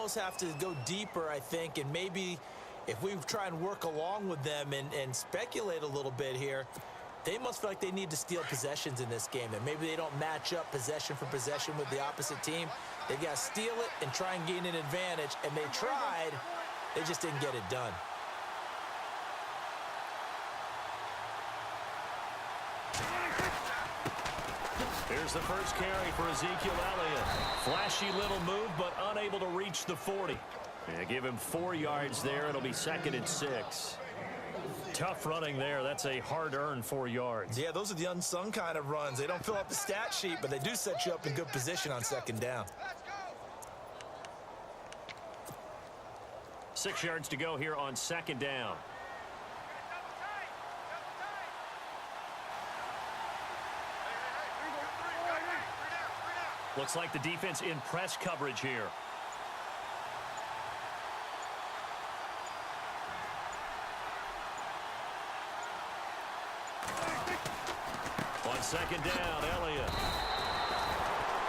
almost have to go deeper, I think, and maybe if we try and work along with them and speculate a little bit here, they must feel like they need to steal possessions in this game, and maybe they don't match up possession for possession with the opposite team. They've got to steal it and try and gain an advantage, and they tried. They just didn't get it done. Here's the first carry for Ezekiel Elliott. Flashy little move, but unable to reach the 40. Yeah, give him 4 yards there. It'll be 2nd and 6. Tough running there. That's a hard-earned 4 yards. Yeah, those are the unsung kind of runs. They don't fill up the stat sheet, but they do set you up in good position on 2nd down. 6 yards to go here on 2nd down. Looks like the defense in press coverage here. On 2nd down, Elliott.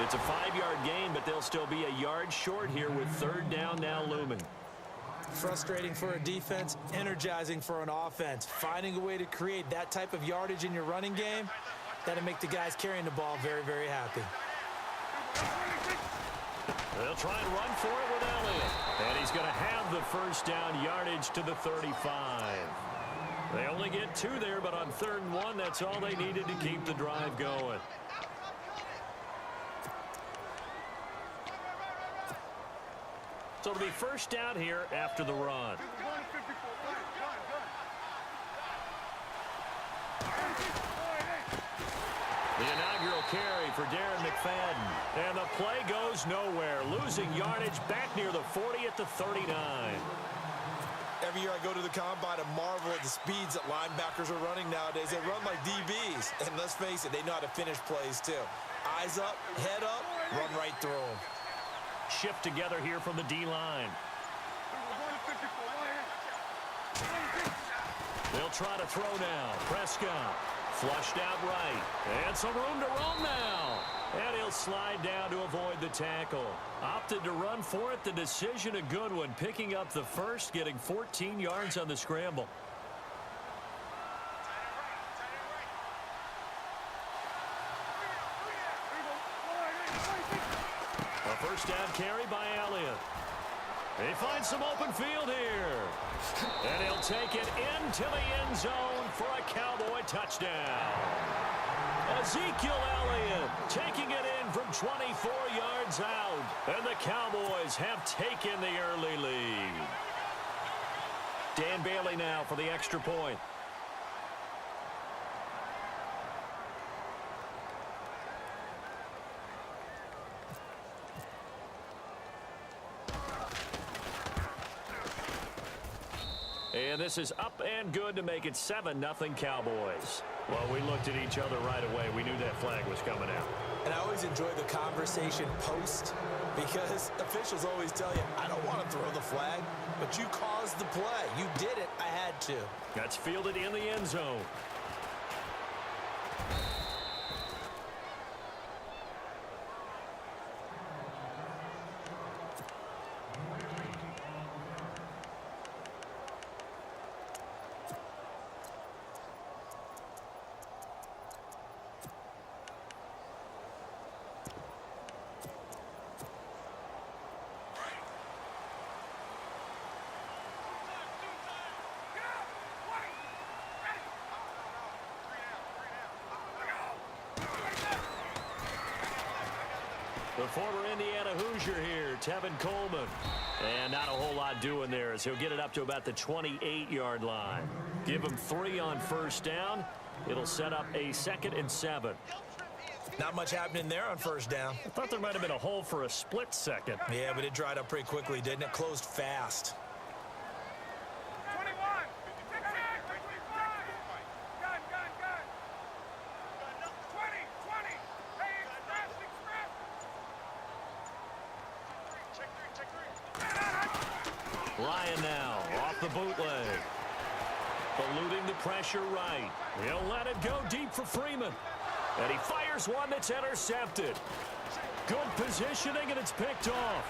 It's a 5-yard gain, but they'll still be a yard short here with 3rd down now looming. Frustrating for a defense, energizing for an offense. Finding a way to create that type of yardage in your running game, that'll make the guys carrying the ball very, very happy. They'll try and run for it with Elliott. And he's going to have the 1st down yardage to the 35. They only get 2 there, but on 3rd and 1, that's all they needed to keep the drive going. So it'll be 1st down here after the run. The inaugural carry for Darren McFadden. And the play goes nowhere. Losing yardage back near the 40 at the 39. Every year I go to the combine and marvel at the speeds that linebackers are running nowadays. They run like DBs. And let's face it, they know how to finish plays too. Eyes up, head up, run right through them. Shift together here from the D-line. They'll try to throw now. Prescott. Flushed out right. And some room to roam now. And he'll slide down to avoid the tackle. Opted to run for it. The decision a good one. Picking up the 1st, getting 14 yards on the scramble. A 1st down carry by Elliott. He finds some open field here. And he'll take it into the end zone for a Cowboy touchdown. Ezekiel Elliott taking it in from 24 yards out. And the Cowboys have taken the early lead. Dan Bailey now for the extra point. And this is up and good to make it 7-0 Cowboys. Well, we looked at each other right away. We knew that flag was coming out. And I always enjoy the conversation post because officials always tell you, I don't want to throw the flag, but you caused the play. You did it. I had to. That's fielded in the end zone. The former Indiana Hoosier here, Tevin Coleman. And not a whole lot doing there as he'll get it up to about the 28-yard line. Give him 3 on 1st down. It'll set up a 2nd and 7. Not much happening there on 1st down. I thought there might have been a hole for a split second. Yeah, but it dried up pretty quickly, didn't it? Closed fast. Ryan now off the bootleg. Eluding the pressure right. He'll let it go deep for Freeman. And he fires one that's intercepted. Good positioning, and it's picked off.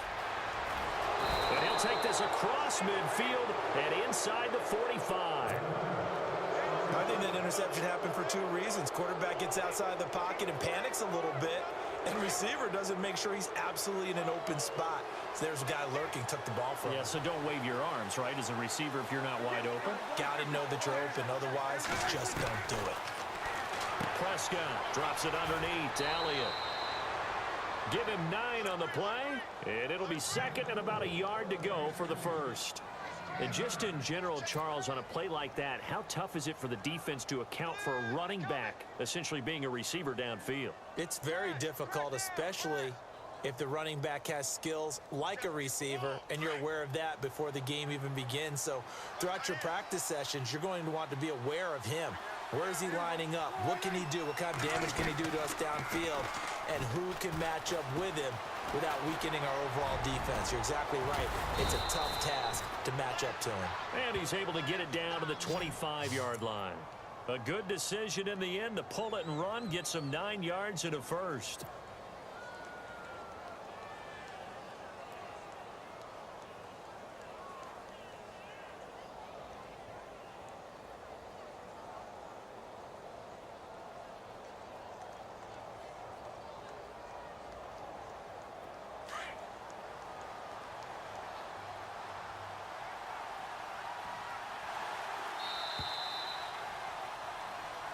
He'll take this across midfield and inside the 45. I think that interception happened for two reasons. Quarterback gets outside the pocket and panics a little bit, and receiver doesn't make sure he's absolutely in an open spot. So there's a guy lurking, took the ball from him. Yeah, so don't wave your arms, right, as a receiver if you're not wide open. Got to know that you're open, otherwise just don't do it. Prescott drops it underneath to Elliott. Give him 9 on the play, and it'll be second and about a yard to go for the first. And just in general, Charles, on a play like that, how tough is it for the defense to account for a running back essentially being a receiver downfield? It's very difficult, especially if the running back has skills like a receiver, and you're aware of that before the game even begins. So throughout your practice sessions, you're going to want to be aware of him. Where is he lining up? What can he do? What kind of damage can he do to us downfield? And who can match up with him without weakening our overall defense? You're exactly right. It's a tough task to match up to him. And he's able to get it down to the 25-yard line. A good decision in the end to pull it and run, get some 9 yards and a first.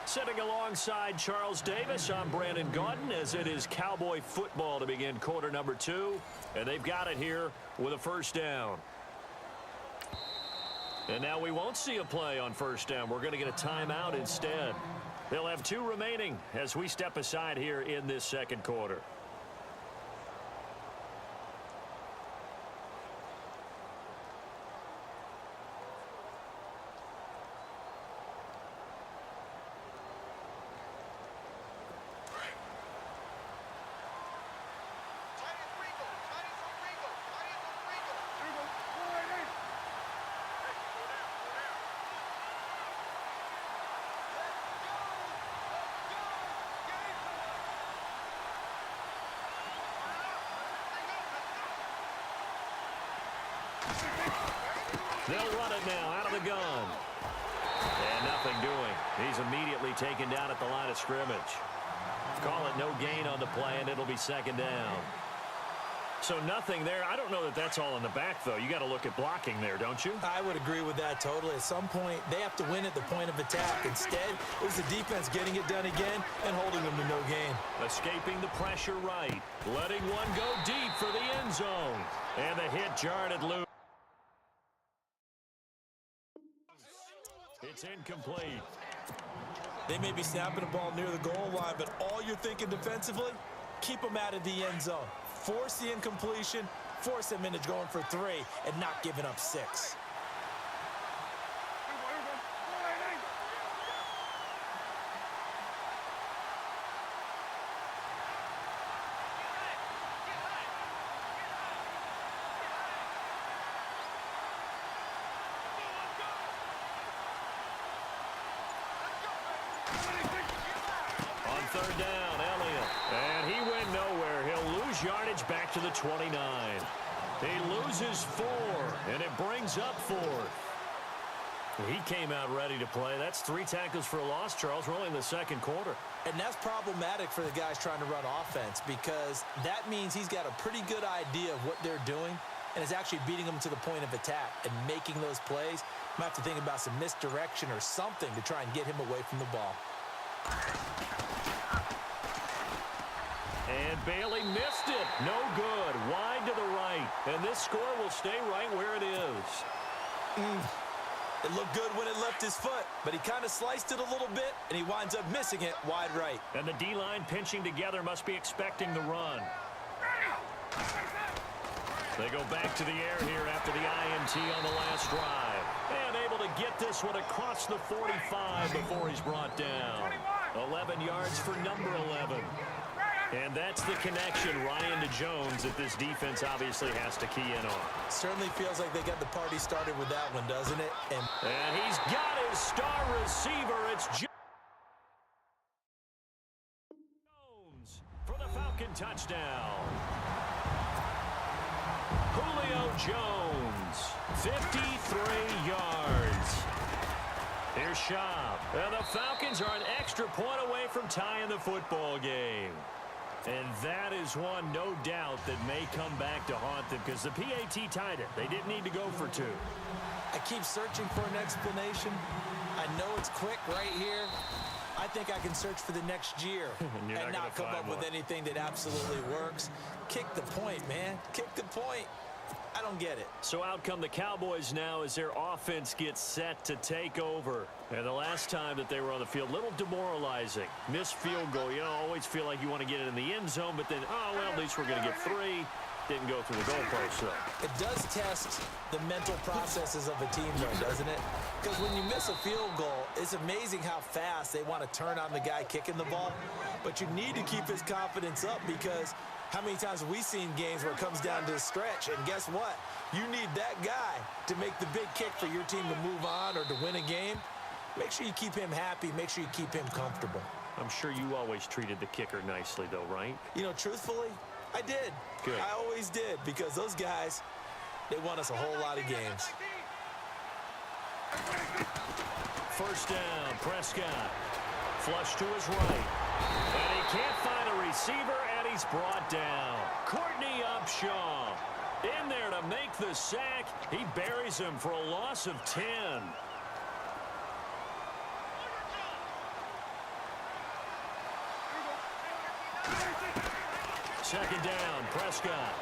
Sitting alongside Charles Davis, I'm Brandon Gaudin, as it is Cowboy football to begin quarter number 2. And they've got it here with a first down. And now we won't see a play on first down. We're going to get a timeout instead. They'll have 2 remaining as we step aside here in this second quarter. They'll run it now out of the gun. And nothing doing. He's immediately taken down at the line of scrimmage. Call it no gain on the play, and it'll be second down. So nothing there. I don't know that that's all in the back, though. You got to look at blocking there, don't you? I would agree with that totally. At some point, they have to win at the point of attack. Instead, it was the defense getting it done again and holding them to no gain. Escaping the pressure right. Letting one go deep for the end zone. And the hit jarred it loose. It's incomplete. They may be snapping the ball near the goal line, but all you're thinking defensively, keep them out of the end zone. Force the incompletion, force them into going for 3, and not giving up 6. Third down, Elliott. And he went nowhere. He'll lose yardage back to the 29. He loses 4, and it brings up 4. He came out ready to play. That's 3 tackles for a loss, Charles. We're only in the second quarter. And that's problematic for the guys trying to run offense, because that means he's got a pretty good idea of what they're doing and is actually beating them to the point of attack and making those plays. Might have to think about some misdirection or something to try and get him away from the ball. And Bailey missed it. No good. Wide to the right. And this score will stay right where it is. It looked good when it left his foot, but he kind of sliced it a little bit, and he winds up missing it wide right. And the D-line pinching together must be expecting the run. They go back to the air here after the INT on the last drive. And able to get this one across the 45 before he's brought down. 11 yards for number 11. And that's the connection, Ryan, to Jones, that this defense obviously has to key in on. Certainly feels like they got the party started with that one, doesn't it? And he's got his star receiver. It's Jones for the Falcon touchdown. Julio Jones, 53 yards. Here's Schaub. And the Falcons are an extra point away from tying the football game. And that is one, no doubt, that may come back to haunt them because the PAT tied it. They didn't need to go for two. I keep searching for an explanation. I know it's quick right here. I think I can search for the next year and not come up with anything that absolutely works. Kick the point, man. Kick the point. I don't get it. So out come the Cowboys now as their offense gets set to take over. And the last time that they were on the field, a little demoralizing. Missed field goal. You know, always feel like you want to get it in the end zone, but then, oh, well, at least we're going to get three. Didn't go through the goalpost, though. It does test the mental processes of a team, though, doesn't it? Because when you miss a field goal, it's amazing how fast they want to turn on the guy kicking the ball. But you need to keep his confidence up because how many times have we seen games where it comes down to a stretch? And guess what? You need that guy to make the big kick for your team to move on or to win a game. Make sure you keep him happy. Make sure you keep him comfortable. I'm sure you always treated the kicker nicely, though, right? You know, truthfully, I did. Good. I always did because those guys, they won us a whole lot of games. First down, Prescott. Flush to his right. And he can't find a receiver, and he's brought down. Courtney Upshaw in there to make the sack. He buries him for a loss of 10. Second down, Prescott.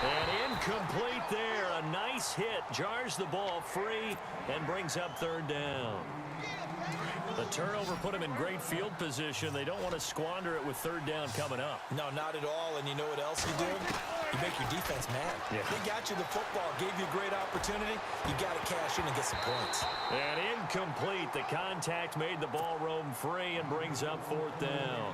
And incomplete there. A nice hit. Jars the ball free and brings up third down. The turnover put him in great field position. They don't want to squander it with third down coming up. No, not at all. And you know what else you do? You make your defense mad. Yeah. They got you the football, gave you a great opportunity. You got to cash in and get some points. And incomplete. The contact made the ball roam free and brings up fourth down.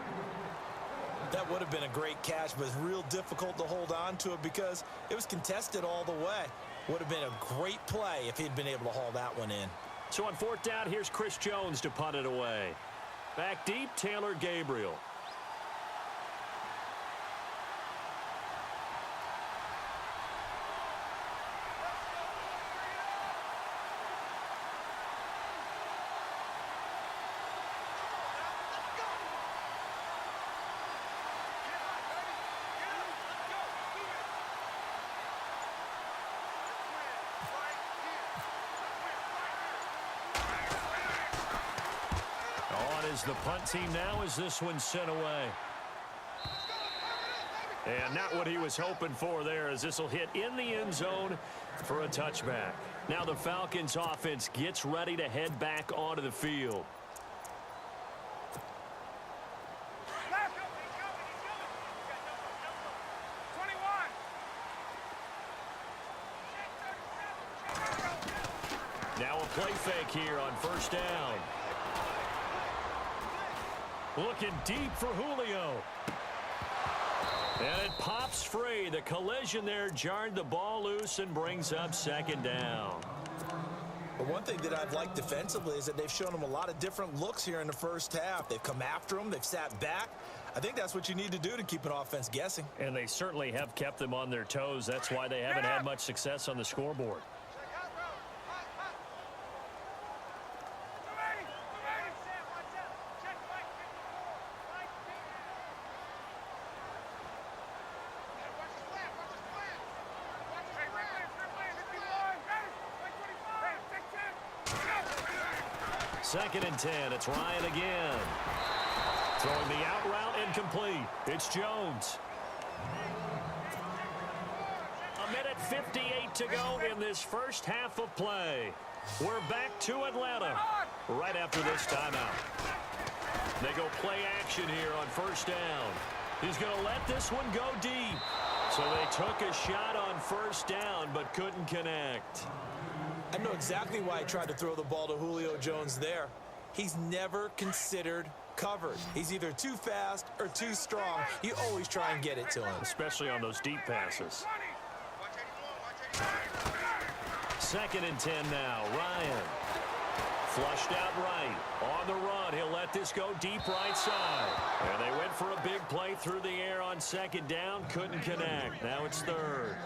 That would have been a great catch, but it's real difficult to hold on to it because it was contested all the way. Would have been a great play if he'd been able to haul that one in. So on fourth down, here's Chris Jones to punt it away. Back deep, Taylor Gabriel. Is the punt team now as this one's sent away. And not what he was hoping for there as this will hit in the end zone for a touchback. Now the Falcons offense gets ready to head back onto the field. Now a play fake here on first down. Looking deep for Julio. And it pops free. The collision there jarred the ball loose and brings up second down. But one thing that I've liked defensively is that they've shown them a lot of different looks here in the first half. They've come after them. They've sat back. I think that's what you need to do to keep an offense guessing. And they certainly have kept them on their toes. That's why they haven't had much success on the scoreboard. Second and 10. It's Ryan again. Throwing the out route incomplete. It's Jones. 1:58 to go in this first half of play. We're back to Atlanta right after this timeout. They go play action here on first down. He's going to let this one go deep. So they took a shot on first down but couldn't connect. I know exactly why I tried to throw the ball to Julio Jones there. He's never considered covered. He's either too fast or too strong. You always try and get it to him. Especially on those deep passes. Second and 10 now. Ryan Flushed out right. On the run, he'll let this go deep right side. And they went for a big play through the air on second down. Couldn't connect. Now it's third.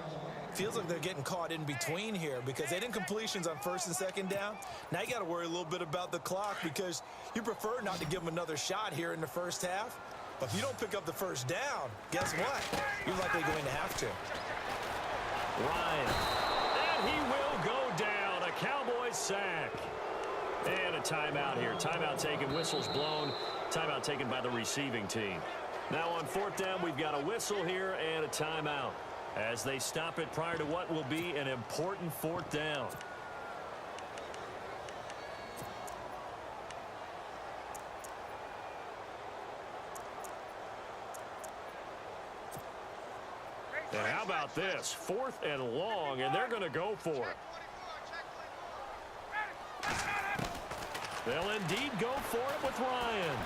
Feels like they're getting caught in between here because they didn't completions on first and second down. Now you got to worry a little bit about the clock because you prefer not to give them another shot here in the first half. But if you don't pick up the first down, guess what? You're likely going to have to. Ryan. And he will go down. A Cowboys sack. And a timeout here. Timeout taken. Whistles blown. Timeout taken by the receiving team. Now on fourth down, we've got a whistle here and a timeout as they stop it prior to what will be an important fourth down. And how about this? Fourth and long, and they're going to go for it. They'll indeed go for it with Ryan.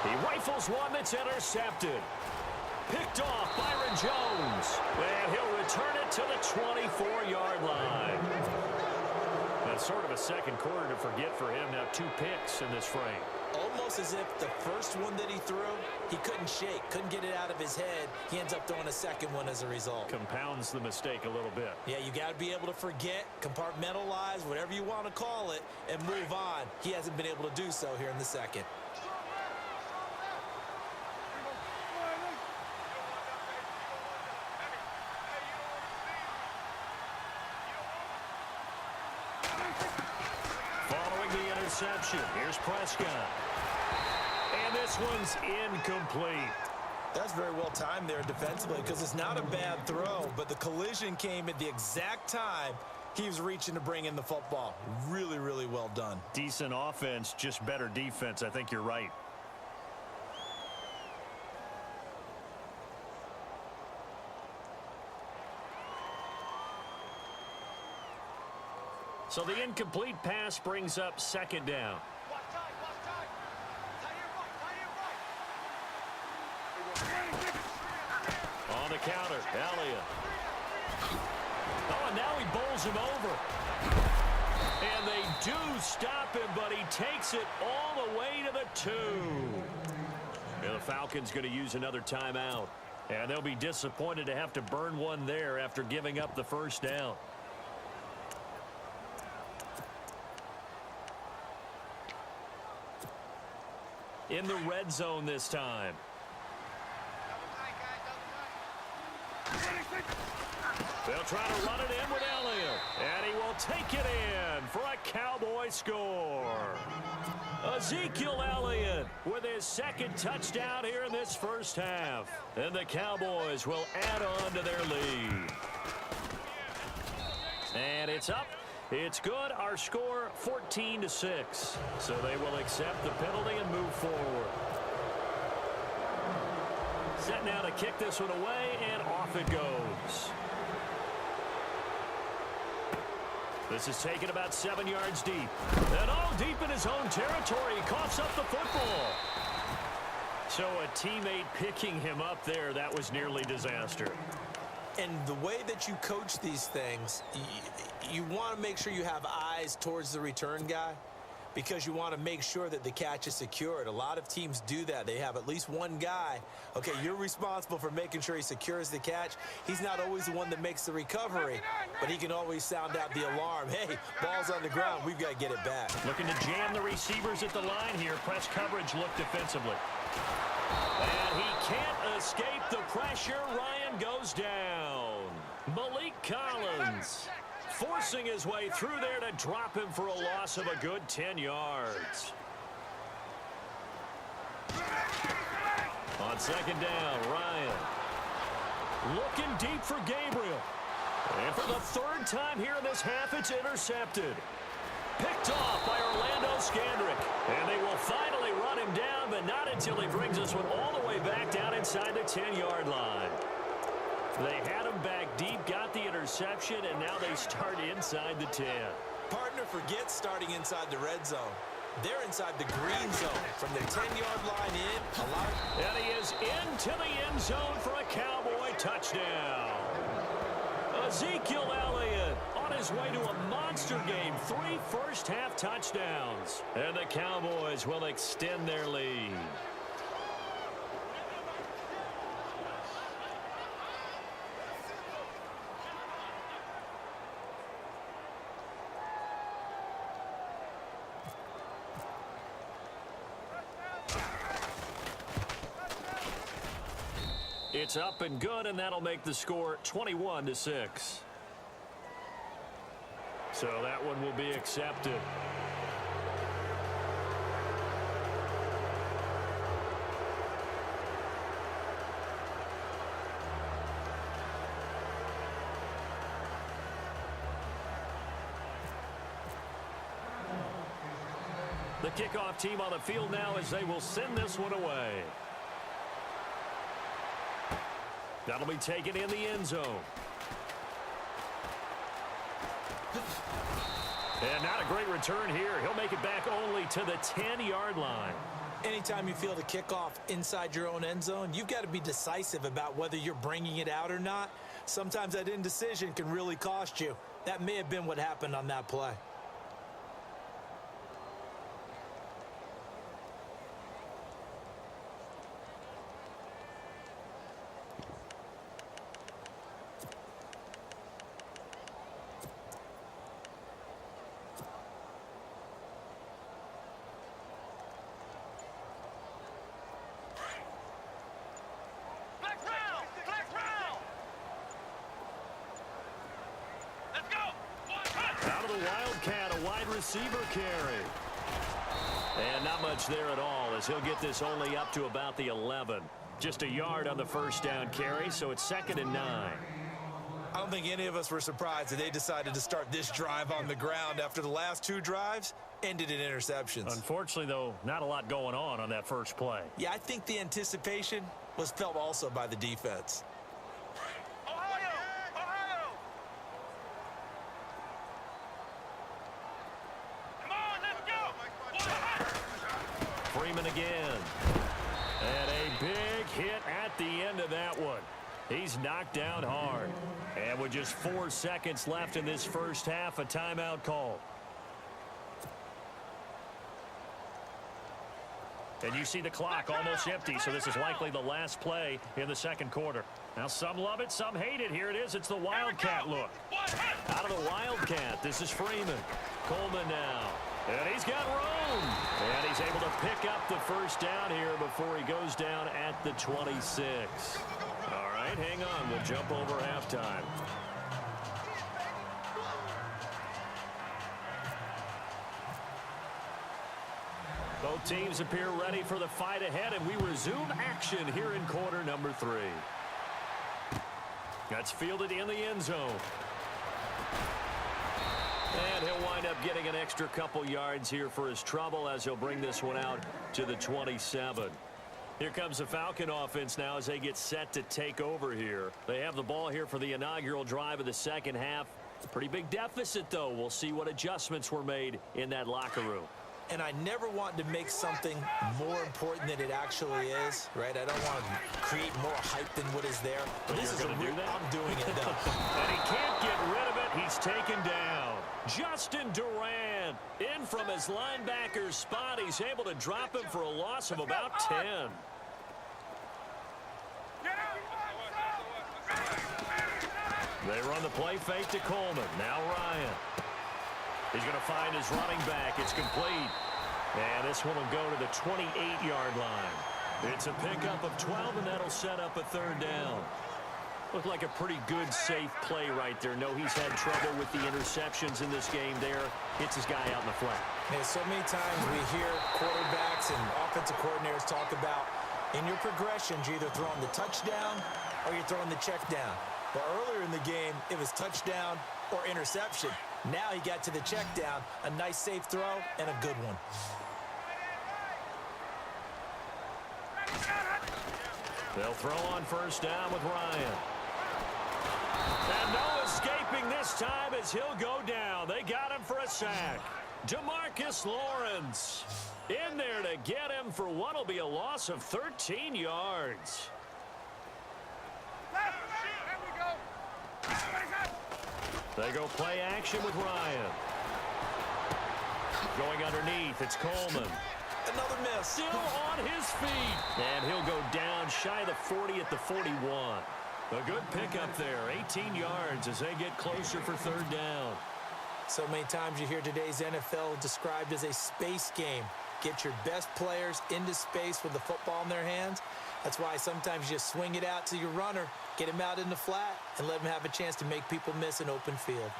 He rifles one that's intercepted. Picked off Byron Jones. And he'll return it to the 24-yard line. That's sort of a second quarter to forget for him. Now 2 picks in this frame. Almost as if the first one that he threw, he couldn't shake, couldn't get it out of his head. He ends up throwing a second one as a result. Compounds the mistake a little bit. Yeah, you got to be able to forget, compartmentalize, whatever you want to call it, and move on. He hasn't been able to do so here in the second. Here's Prescott. And this one's incomplete. That's very well timed there defensively because it's not a bad throw, but the collision came at the exact time he was reaching to bring in the football. Really, really well done. Decent offense, just better defense. I think you're right. So the incomplete pass brings up second down. On the counter, Elliott. Oh, and now he bowls him over. And they do stop him, but he takes it all the way to the 2. And the Falcons going to use another timeout. And they'll be disappointed to have to burn one there after giving up the first down. In the red zone this time. They'll try to run it in with Elliott. And he will take it in for a Cowboy score. Ezekiel Elliott with his second touchdown here in this first half. And the Cowboys will add on to their lead. And it's up. It's good. Our score 14-6. So they will accept the penalty and move forward. Set now to kick this one away, and off it goes. This is taken about 7 yards deep. And all deep in his own territory. He coughs up the football. So a teammate picking him up there, that was nearly disaster. And the way that you coach these things, you want to make sure you have eyes towards the return guy because you want to make sure that the catch is secured. A lot of teams do that. They have at least one guy. Okay, you're responsible for making sure he secures the catch. He's not always the one that makes the recovery, but he can always sound out the alarm. Hey, ball's on the ground. We've got to get it back. Looking to jam the receivers at the line here. Press coverage look defensively. And he can't escape the pressure. Ryan goes down. Malik Collins forcing his way through there to drop him for a loss of a good 10 yards. On second down, Ryan looking deep for Gabriel. And for the third time here in this half, it's intercepted. Picked off by Orlando Scandrick. And they will finally run him down, but not until he brings this one all the way back down inside the 10-yard line. They had him back deep, got the interception, and now they start inside the 10. Partner forgets starting inside the red zone. They're inside the green zone. From the 10-yard line in, and he is into the end zone for a Cowboy touchdown. Ezekiel Elliott on on his way to a monster game. 3 first-half touchdowns. And the Cowboys will extend their lead. It's up and good, and that'll make the score 21-6. So that one will be accepted. The kickoff team on the field now as they will send this one away. That'll be taken in the end zone. And not a great return here. He'll make it back only to the 10-yard line. Anytime you field a kickoff inside your own end zone, you've got to be decisive about whether you're bringing it out or not. Sometimes that indecision can really cost you. That may have been what happened on that play. Wildcat, a wide receiver carry. And not much there at all as he'll get this only up to about the 11. Just a yard on the first down carry, so it's 2nd and 9. I don't think any of us were surprised that they decided to start this drive on the ground after the last 2 drives ended in interceptions. Unfortunately, though, not a lot going on that first play. Yeah, I think the anticipation was felt also by the defense. Freeman again. And a big hit at the end of that one. He's knocked down hard. And with just 4 seconds left in this first half, a timeout call. And you see the clock almost empty, so this is likely the last play in the second quarter. Now some love it, some hate it. Here it is. It's the Wildcat look. Out of the Wildcat, this is Freeman. Coleman now. And he's got room. And he's able to pick up the first down here before he goes down at the 26. All right, hang on. We'll jump over halftime. Both teams appear ready for the fight ahead, and we resume action here in quarter number 3. That's fielded in the end zone. And he'll wind up getting an extra couple yards here for his trouble as he'll bring this one out to the 27. Here comes the Falcon offense now as they get set to take over here. They have the ball here for the inaugural drive of the second half. Pretty big deficit, though. We'll see what adjustments were made in that locker room. And I never want to make something more important than it actually is, right? I don't want to create more hype than what is there. But this is I'm doing it, though. And he can't get rid of it. He's taken down. Justin Durant in from his linebacker's spot. He's able to drop him for a loss of about 10. They run the play fake to Coleman. Now Ryan. He's going to find his running back. It's complete. And this one will go to the 28-yard line. It's a pickup of 12, and that'll set up a third down. Looked like a pretty good, safe play right there. No, he's had trouble with the interceptions in this game there. Hits his guy out in the flat. Yeah, so many times we hear quarterbacks and offensive coordinators talk about in your progressions, you're either throwing the touchdown or you're throwing the check down. But earlier in the game, it was touchdown or interception. Now he got to the check down, a nice safe throw, and a good one. They'll throw on first down with Ryan. And no escaping this time as he'll go down. They got him for a sack. DeMarcus Lawrence in there to get him for what will be a loss of 13 yards. They go play action with Ryan. Going underneath, it's Coleman. Another miss. Still on his feet. And he'll go down shy of the 40 at the 41. A good pickup there. 18 yards as they get closer for third down. So many times you hear today's NFL described as a space game. Get your best players into space with the football in their hands. That's why sometimes you just swing it out to your runner, get him out in the flat, and let him have a chance to make people miss an open field.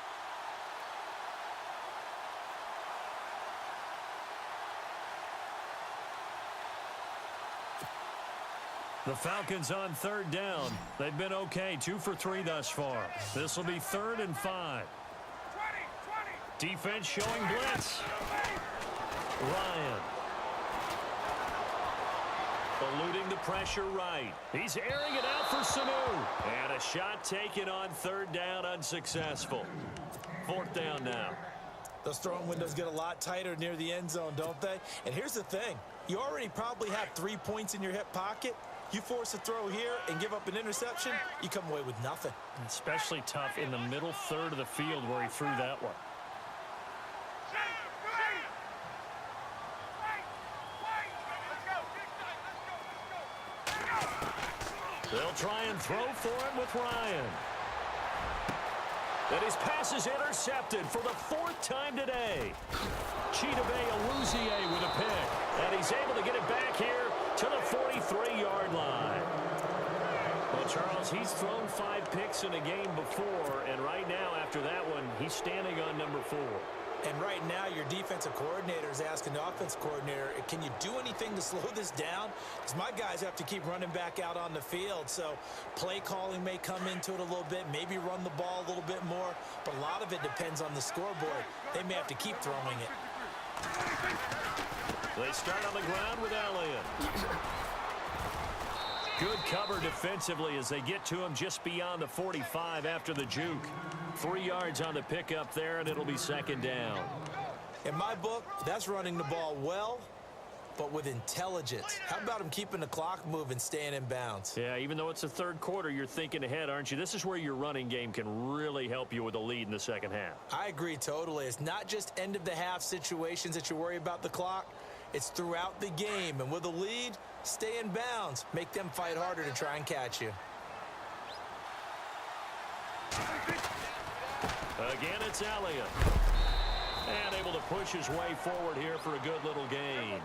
The Falcons on third down. They've been okay, 2 for 3 thus far. This will be 3rd and 5. Defense showing blitz. Ryan. Eluding the pressure right. He's airing it out for Sanu. And a shot taken on third down, unsuccessful. 4th down now. Those throwing windows get a lot tighter near the end zone, don't they? And here's the thing. You already probably have 3 points in your hip pocket. You force a throw here and give up an interception, you come away with nothing. Especially tough in the middle third of the field where he threw that one. They'll try and throw for him with Ryan. And his pass is intercepted for the 4th time today. Chidobe Awuzie with a pick. And he's able to get it back here to the 43-yard line. Well, Charles, he's thrown 5 picks in a game before, and right now, after that one, he's standing on number 4. And right now, your defensive coordinator is asking the offensive coordinator, can you do anything to slow this down? Because my guys have to keep running back out on the field. So play calling may come into it a little bit, maybe run the ball a little bit more. But a lot of it depends on the scoreboard. They may have to keep throwing it. They start on the ground with Elliott. Good cover defensively as they get to him just beyond the 45 after the juke. 3 yards on the pickup there, and it'll be 2nd down. In my book, that's running the ball well, but with intelligence. How about him keeping the clock moving, staying in bounds? Yeah, even though it's the 3rd quarter, you're thinking ahead, aren't you? This is where your running game can really help you with a lead in the 2nd half. I agree totally. It's not just end-of-the-half situations that you worry about the clock. It's throughout the game. And with a lead, stay in bounds. Make them fight harder to try and catch you. Again, it's Elliott. And able to push his way forward here for a good little gain.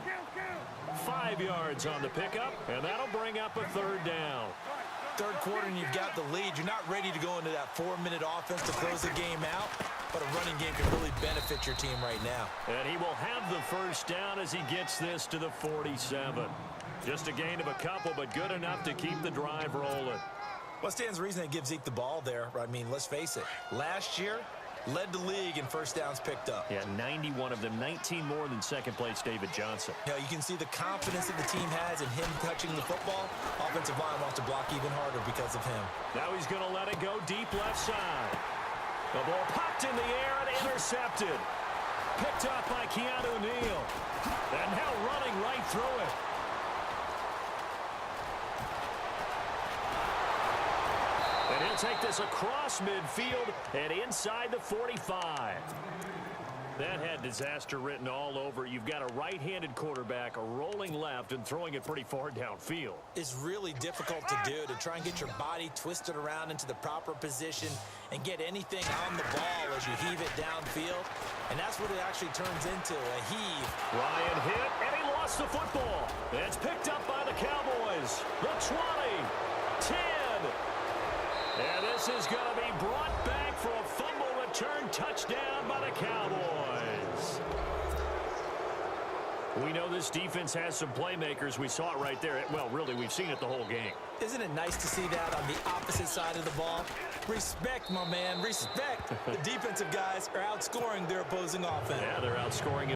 5 yards on the pickup, and that'll bring up a 3rd down. 3rd quarter and you've got the lead. You're not ready to go into that 4-minute offense to close the game out, but a running game can really benefit your team right now. And he will have the 1st down as he gets this to the 47. Just a gain of a couple, but good enough to keep the drive rolling. What stands to reason they give Zeke the ball there? I mean, let's face it. Last year, led the league in 1st downs picked up. Yeah, 91 of them, 19 more than 2nd place David Johnson. You know, you can see the confidence that the team has in him touching the football. Offensive line wants to block even harder because of him. Now he's going to let it go deep left side. The ball popped in the air and intercepted. Picked up by Keanu Neal. And now running right through it. And he'll take this across midfield and inside the 45. That had disaster written all over. You've got a right-handed quarterback rolling left and throwing it pretty far downfield. It's really difficult to do, to try and get your body twisted around into the proper position and get anything on the ball as you heave it downfield. And that's what it actually turns into, a heave. Ryan hit, and he lost the football. It's picked up by the Cowboys. The 20, 10. And this is going to be brought back for a fumble return touchdown by the Cowboys. We know this defense has some playmakers. We saw it right there. Well, really, we've seen it the whole game. Isn't it nice to see that on the opposite side of the ball? Respect, my man, respect. The defensive guys are outscoring their opposing offense. Yeah, they're outscoring it.